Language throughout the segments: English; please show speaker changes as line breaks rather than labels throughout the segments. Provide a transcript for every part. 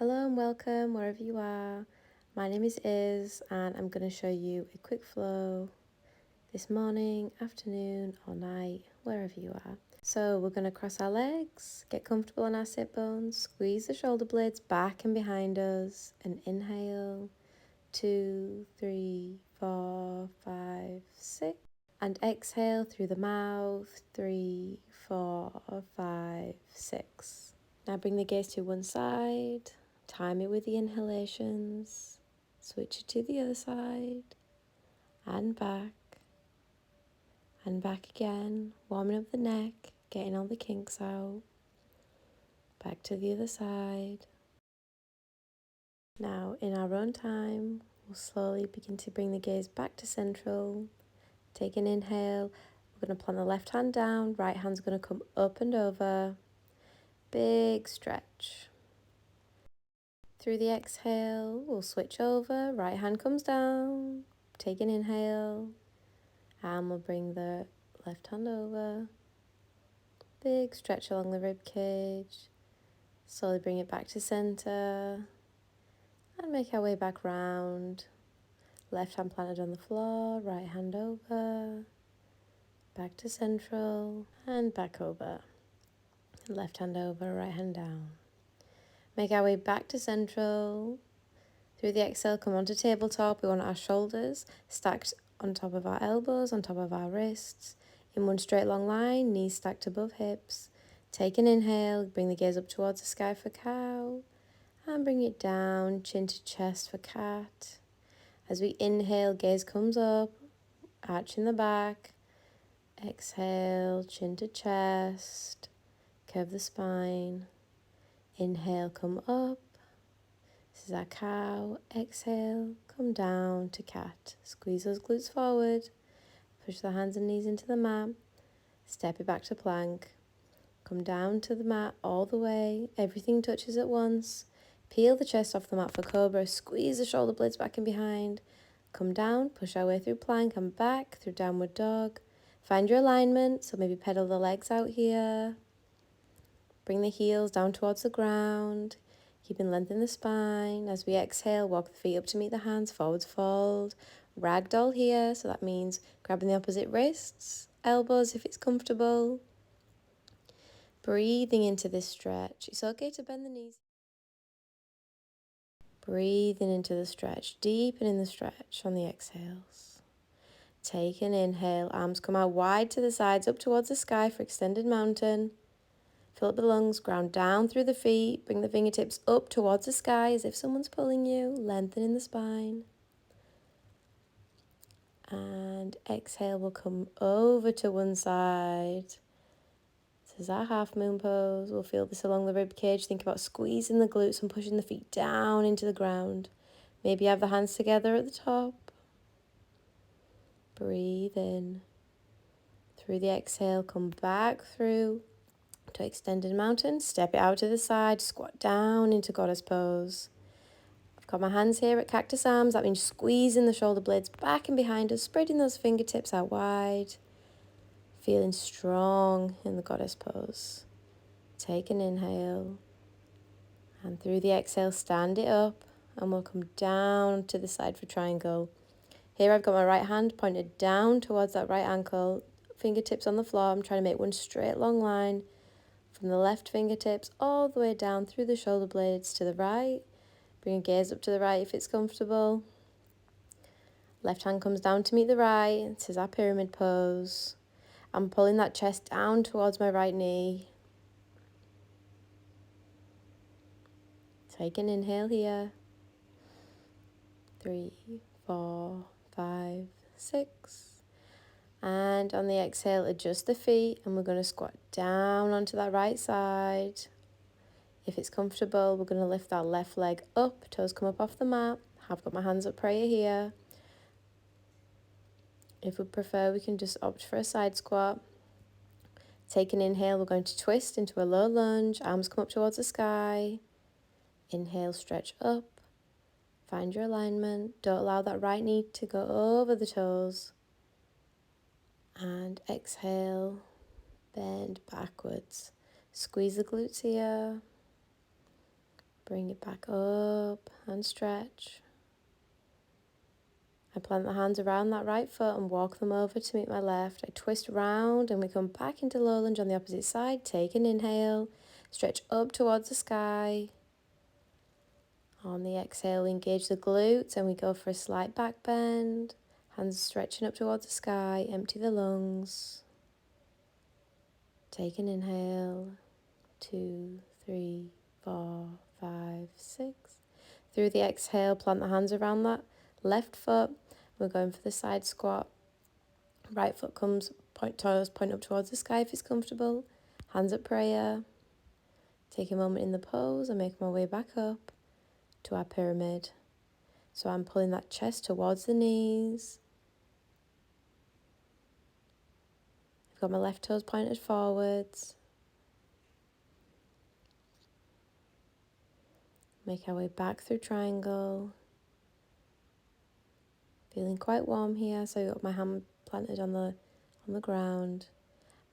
Hello and welcome wherever you are. My name is Iz and I'm going to show you a quick flow this morning, afternoon or night, wherever you are. So we're going to cross our legs, get comfortable on our sit bones, squeeze the shoulder blades back and behind us and inhale 2, 3, 4, 5, 6 and exhale through the mouth 3, 4, 5, 6. Now bring the gaze to one side. Time it with the inhalations, switch it to the other side, and back again, warming up the neck, getting all the kinks out, back to the other side. Now, in our own time, we'll slowly begin to bring the gaze back to central. Take an inhale, we're going to plant the left hand down, right hand's going to come up and over, big stretch. Through the exhale, we'll switch over, right hand comes down, take an inhale, and we'll bring the left hand over, big stretch along the rib cage, slowly bring it back to center, and make our way back round, left hand planted on the floor, right hand over, back to central, and back over, left hand over, right hand down. Make our way back to central. Through the exhale, come onto tabletop. We want our shoulders stacked on top of our elbows, on top of our wrists, in one straight long line, knees stacked above hips. Take an inhale, bring the gaze up towards the sky for cow, and bring it down, chin to chest for cat. As we inhale, gaze comes up, arching the back. Exhale, chin to chest, curve the spine. Inhale, come up. This is our cow. Exhale, come down to cat. Squeeze those glutes forward. Push the hands and knees into the mat. Step it back to plank. Come down to the mat all the way. Everything touches at once. Peel the chest off the mat for cobra. Squeeze the shoulder blades back and behind. Come down, push our way through plank and back through downward dog. Find your alignment, so maybe pedal the legs out here. Bring the heels down towards the ground. Keeping length in the spine. As we exhale, walk the feet up to meet the hands, forwards fold. Ragdoll here, so that means grabbing the opposite wrists, elbows if it's comfortable. Breathing into this stretch. It's okay to bend the knees. Breathing into the stretch, deepening the stretch on the exhales. Take an inhale, arms come out wide to the sides, up towards the sky for extended mountain. Fill up the lungs, ground down through the feet, bring the fingertips up towards the sky as if someone's pulling you, lengthening the spine. And exhale, we'll come over to one side. This is our half moon pose. We'll feel this along the rib cage. Think about squeezing the glutes and pushing the feet down into the ground. Maybe have the hands together at the top. Breathe in. Through the exhale, come back through to extended mountain. Step it out to the side, squat down into goddess pose. I've got my hands here at cactus arms. That means squeezing the shoulder blades back and behind us, spreading those fingertips out wide. Feeling strong in the goddess pose. Take an inhale. And through the exhale, stand it up. And we'll come down to the side for triangle. Here I've got my right hand pointed down towards that right ankle. Fingertips on the floor. I'm trying to make one straight long line from the left fingertips all the way down through the shoulder blades to the right. Bring your gaze up to the right if it's comfortable. Left hand comes down to meet the right. This is our pyramid pose. I'm pulling that chest down towards my right knee. Take an inhale here. 3, 4, 5, 6. And on the exhale, adjust the feet and we're going to squat down onto that right side. If it's comfortable, we're going to lift that left leg up, toes come up off the mat. I've got my hands up prayer here. If we prefer, we can just opt for a side squat. Take an inhale, we're going to twist into a low lunge, arms come up towards the sky. Inhale, stretch up, find your alignment. Don't allow that right knee to go over the toes. And exhale, bend backwards. Squeeze the glutes here. Bring it back up and stretch. I plant the hands around that right foot and walk them over to meet my left. I twist round and we come back into low lunge on the opposite side. Take an inhale, stretch up towards the sky. On the exhale, we engage the glutes and we go for a slight back bend. Hands stretching up towards the sky, empty the lungs. Take an inhale, 2, 3, 4, 5, 6. Through the exhale, plant the hands around that left foot. We're going for the side squat. Right foot comes, toes point up towards the sky if it's comfortable. Hands at prayer. Take a moment in the pose and make my way back up to our pyramid. So I'm pulling that chest towards the knees. I've got my left toes pointed forwards. Make our way back through triangle. Feeling quite warm here, so I've got my hand planted on the ground.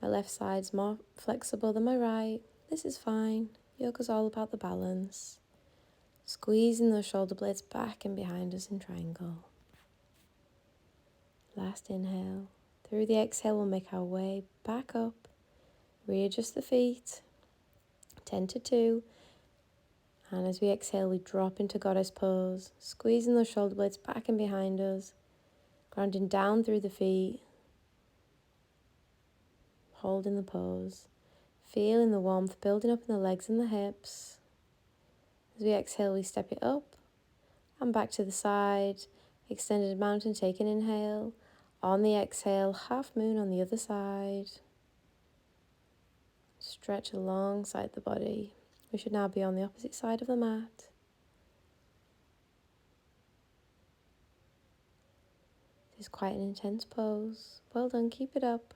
My left side's more flexible than my right. This is fine. Yoga's all about the balance. Squeezing those shoulder blades back and behind us in triangle. Last inhale. Through the exhale, we'll make our way back up. Readjust the feet. 10 to 2. And as we exhale, we drop into goddess pose. Squeezing those shoulder blades back and behind us. Grounding down through the feet. Holding the pose. Feeling the warmth building up in the legs and the hips. As we exhale, we step it up and back to the side. Extended mountain, take an inhale. On the exhale, half moon on the other side. Stretch alongside the body. We should now be on the opposite side of the mat. This is quite an intense pose. Well done, keep it up.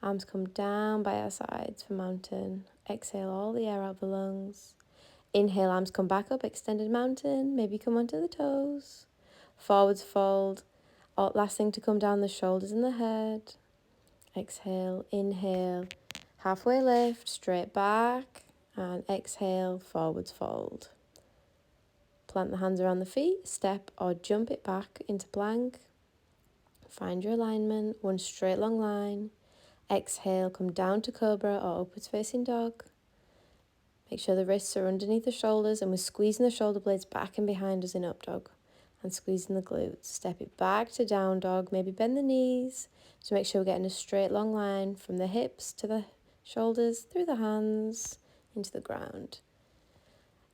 Arms come down by our sides for mountain. Exhale all the air out the lungs. Inhale, arms come back up, extended mountain. Maybe come onto the toes. Forwards fold. Last thing to come down, the shoulders and the head. Exhale, inhale. Halfway lift, straight back. And exhale, forwards fold. Plant the hands around the feet. Step or jump it back into plank. Find your alignment. One straight long line. Exhale, come down to cobra or upwards facing dog. Make sure the wrists are underneath the shoulders and we're squeezing the shoulder blades back and behind us in up dog and squeezing the glutes. Step it back to down dog, maybe bend the knees to make sure we're getting a straight long line from the hips to the shoulders, through the hands, into the ground.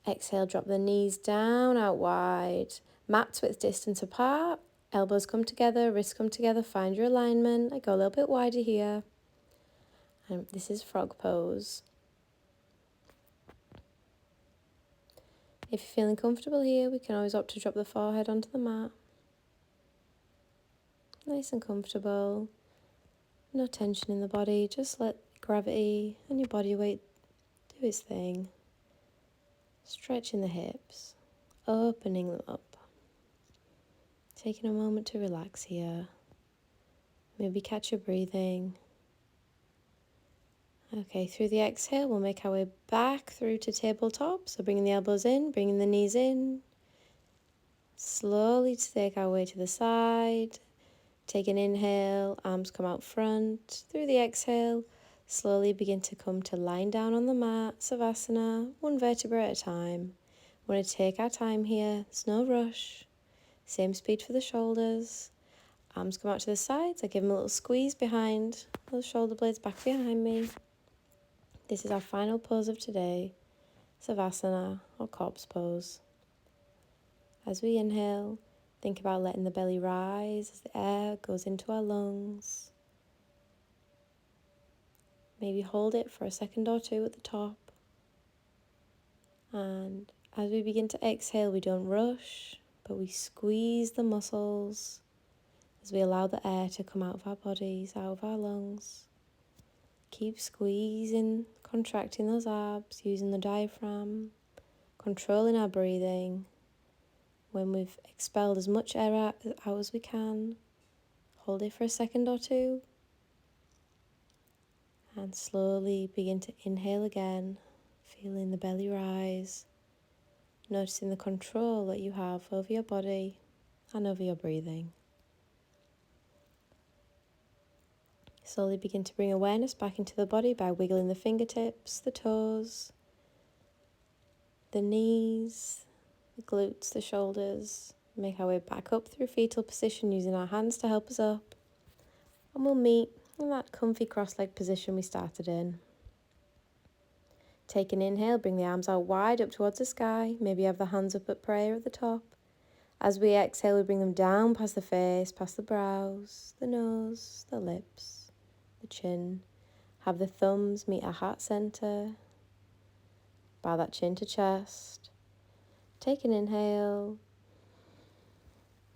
Exhale, drop the knees down, out wide. Mats width distance apart, elbows come together, wrists come together, find your alignment. I go a little bit wider here. And this is frog pose. If you're feeling comfortable here, we can always opt to drop the forehead onto the mat. Nice and comfortable. No tension in the body, just let gravity and your body weight do its thing. Stretching the hips, opening them up. Taking a moment to relax here. Maybe catch your breathing. Okay, through the exhale, we'll make our way back through to tabletop. So bringing the elbows in, bringing the knees in. Slowly take our way to the side. Take an inhale, arms come out front. Through the exhale, slowly begin to come to lying down on the mat, Savasana, one vertebra at a time. We want to take our time here, there's no rush. Same speed for the shoulders. Arms come out to the sides, I give them a little squeeze behind those shoulder blades back behind me. This is our final pose of today, Savasana or corpse pose. As we inhale, think about letting the belly rise as the air goes into our lungs. Maybe hold it for a second or two at the top. And as we begin to exhale, we don't rush, but we squeeze the muscles as we allow the air to come out of our bodies, out of our lungs. Keep squeezing, contracting those abs, using the diaphragm, controlling our breathing. When we've expelled as much air out as we can, hold it for a second or two. And slowly begin to inhale again, feeling the belly rise. noticing the control that you have over your body and over your breathing. Slowly begin to bring awareness back into the body by wiggling the fingertips, the toes, the knees, the glutes, the shoulders. Make our way back up through fetal position using our hands to help us up. And we'll meet in that comfy cross-legged position we started in. Take an inhale, bring the arms out wide up towards the sky. Maybe have the hands up at prayer at the top. As we exhale, we bring them down past the face, past the brows, the nose, the lips, the chin. Have the thumbs meet our heart center. Bow that chin to chest. Take an inhale.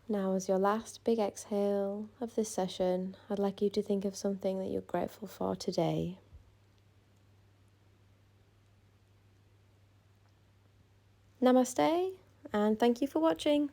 Now, as your last big exhale of this session, I'd like you to think of something that you're grateful for today. Namaste, and thank you for watching.